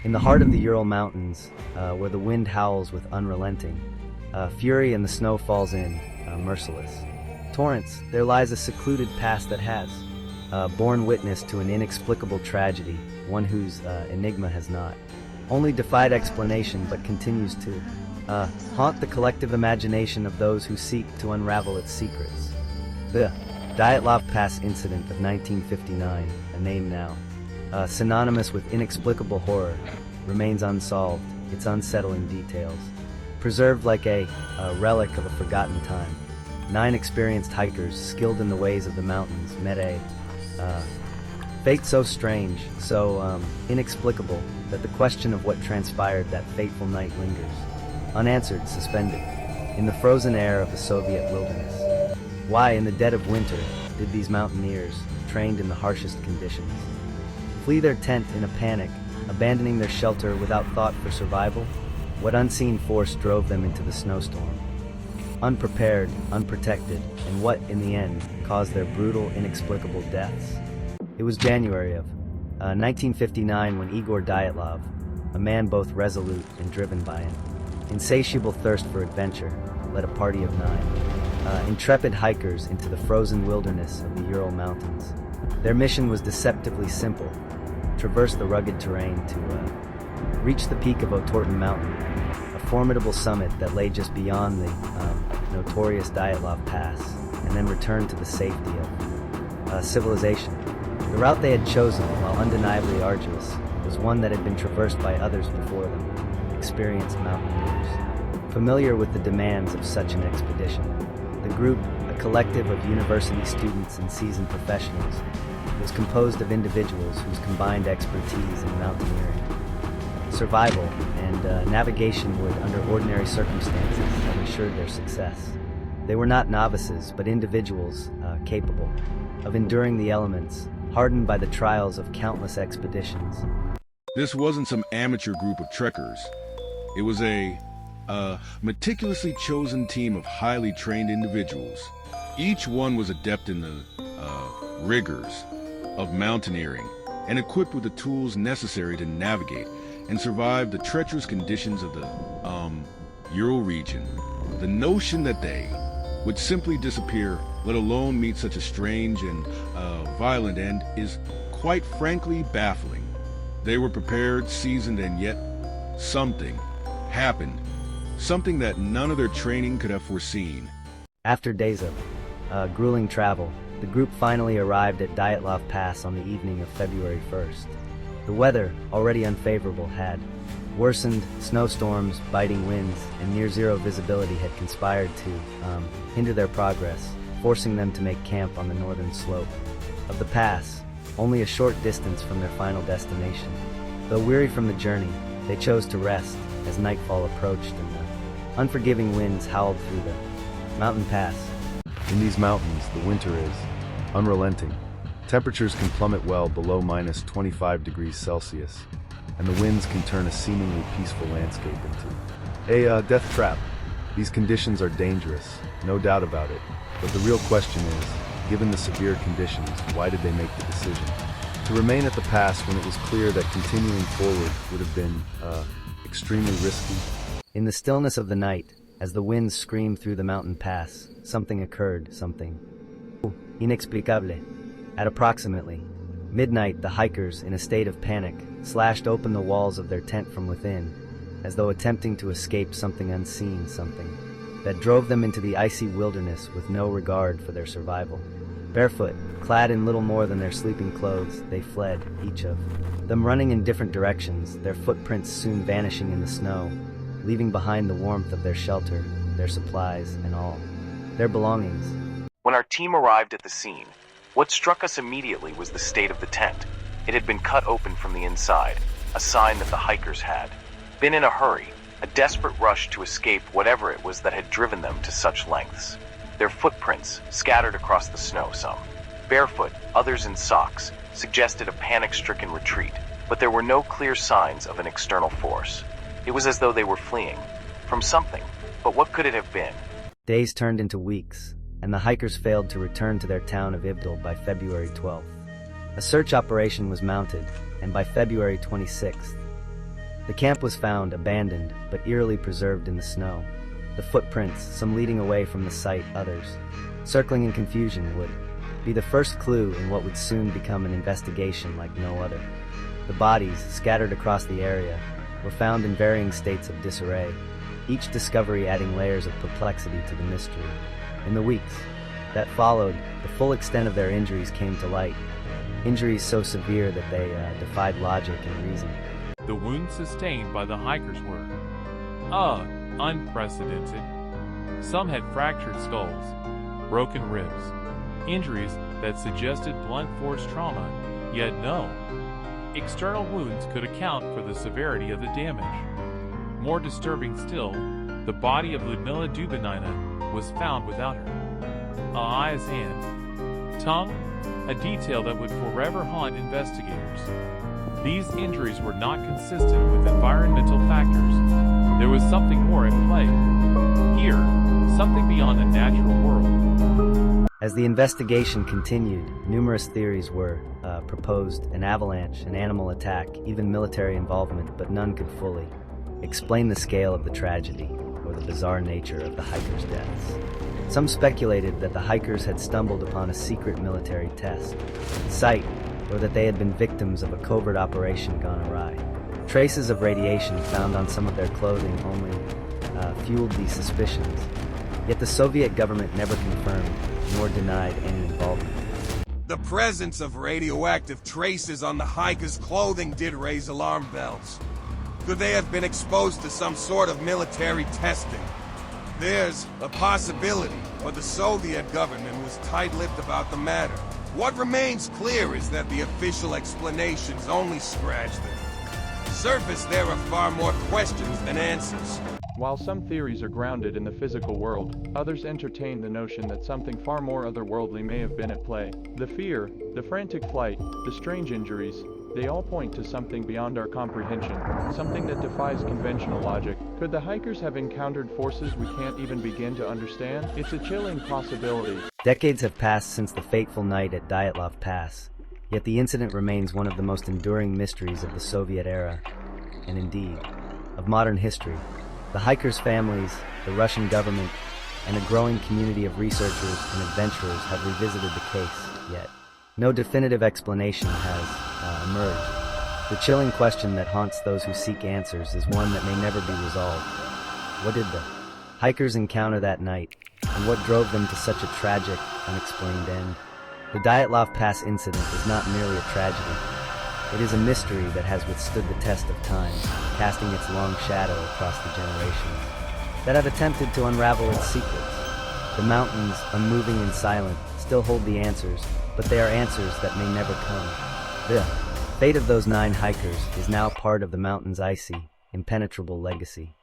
In the heart of the Ural Mountains, where the wind howls with unrelenting fury and the snow falls in, merciless torrents, there lies a secluded past that has borne witness to an inexplicable tragedy, one whose enigma has not only defied explanation but continues to haunt the collective imagination of those who seek to unravel its secrets. The Dyatlov Pass incident of 1959, a name now synonymous with inexplicable horror, remains unsolved, its unsettling details preserved like a relic of a forgotten time. 9 experienced hikers, skilled in the ways of the mountains, met a fate so strange, so inexplicable, that the question of what transpired that fateful night lingers, unanswered, suspended, in the frozen air of the Soviet wilderness. Why, in the dead of winter, did these mountaineers, trained in the harshest conditions, flee their tent in a panic, abandoning their shelter without thought for survival? What unseen force drove them into the snowstorm? Unprepared, unprotected, and what, in the end, caused their brutal, inexplicable deaths? It was January of 1959 when Igor Dyatlov, a man both resolute and driven by an insatiable thirst for adventure, led a party of 9 intrepid hikers into the frozen wilderness of the Ural Mountains. Their mission was deceptively simple: traverse the rugged terrain to reach the peak of Otorten Mountain, a formidable summit that lay just beyond the notorious Dyatlov Pass, and then return to the safety of civilization. The route they had chosen, while undeniably arduous, was one that had been traversed by others before them, experienced mountaineers. Familiar with the demands of such an expedition, the group, a collective of university students and seasoned professionals, was composed of individuals whose combined expertise in mountaineering, survival, and navigation would, under ordinary circumstances, have ensured their success. They were not novices, but individuals capable of enduring the elements, hardened by the trials of countless expeditions. This wasn't some amateur group of trekkers. It was a meticulously chosen team of highly trained individuals. Each one was adept in the rigors of mountaineering and equipped with the tools necessary to navigate and survive the treacherous conditions of the Ural region. The notion that they would simply disappear, let alone meet such a strange and violent end, is quite frankly baffling. They were prepared, seasoned, and yet something happened. Something that none of their training could have foreseen. After days of grueling travel, the group finally arrived at Dyatlov Pass on the evening of February 1st. The weather, already unfavorable, had worsened. Snowstorms, biting winds, and near-zero visibility had conspired to hinder their progress, forcing them to make camp on the northern slope of the pass, only a short distance from their final destination. Though weary from the journey, they chose to rest as nightfall approached and the unforgiving winds howled through the mountain pass. In these mountains, the winter is unrelenting. Temperatures can plummet well below minus 25 degrees Celsius, and the winds can turn a seemingly peaceful landscape into a death trap. These conditions are dangerous, no doubt about it, but the real question is, given the severe conditions, why did they make the decision to remain at the pass when it was clear that continuing forward would have been extremely risky? In the stillness of the night, as the winds screamed through the mountain pass, something occurred, something inexplicable. At approximately midnight, the hikers, in a state of panic, slashed open the walls of their tent from within, as though attempting to escape something unseen, something that drove them into the icy wilderness with no regard for their survival. Barefoot, clad in little more than their sleeping clothes, they fled, each of them running in different directions, their footprints soon vanishing in the snow, leaving behind the warmth of their shelter, their supplies, and all their belongings. When our team arrived at the scene, what struck us immediately was the state of the tent. It had been cut open from the inside, a sign that the hikers had been in a hurry, a desperate rush to escape whatever it was that had driven them to such lengths. Their footprints, scattered across the snow, some barefoot, others in socks, suggested a panic-stricken retreat, but there were no clear signs of an external force. It was as though they were fleeing from something, but what could it have been? Days turned into weeks, and the hikers failed to return to their town of Ibdal by February 12th. A search operation was mounted, and by February 26th, The camp was found abandoned, but eerily preserved in the snow. The footprints, some leading away from the site, others circling in confusion, would be the first clue in what would soon become an investigation like no other. The bodies, scattered across the area, were found in varying states of disarray, each discovery adding layers of perplexity to the mystery. In the weeks that followed, the full extent of their injuries came to light, injuries so severe that they defied logic and reason. The wounds sustained by the hikers were unprecedented. Some had fractured skulls, broken ribs, injuries that suggested blunt force trauma, yet no external wounds could account for the severity of the damage. More disturbing still, the body of Ludmila Dubinina was found without her eyes and tongue, a detail that would forever haunt investigators. These injuries were not consistent with environmental factors. There was something more at play. Here, something beyond the natural world. As the investigation continued, numerous theories were proposed: an avalanche, an animal attack, even military involvement, but none could fully explain the scale of the tragedy or the bizarre nature of the hikers' deaths. Some speculated that the hikers had stumbled upon a secret military test site, or that they had been victims of a covert operation gone awry. Traces of radiation found on some of their clothing only fueled these suspicions, yet the Soviet government never confirmed nor denied any involvement. The presence of radioactive traces on the hikers' clothing did raise alarm bells. Could they have been exposed to some sort of military testing? There's a possibility, but the Soviet government was tight-lipped about the matter. What remains clear is that the official explanations only scratch the surface. There are far more questions than answers. While some theories are grounded in the physical world, others entertain the notion that something far more otherworldly may have been at play. The fear, the frantic flight, the strange injuries, they all point to something beyond our comprehension, something that defies conventional logic. Could the hikers have encountered forces we can't even begin to understand? It's a chilling possibility. Decades have passed since the fateful night at Dyatlov Pass, yet the incident remains one of the most enduring mysteries of the Soviet era, and indeed, of modern history. The hikers' families, the Russian government, and a growing community of researchers and adventurers have revisited the case, yet no definitive explanation has emerged. The chilling question that haunts those who seek answers is one that may never be resolved. What did the hikers encounter that night, and what drove them to such a tragic, unexplained end? The Dyatlov Pass incident is not merely a tragedy. It is a mystery that has withstood the test of time, casting its long shadow across the generations that have attempted to unravel its secrets. The mountains, unmoving and silent, still hold the answers, but they are answers that may never come. The fate of those 9 hikers is now part of the mountain's icy, impenetrable legacy.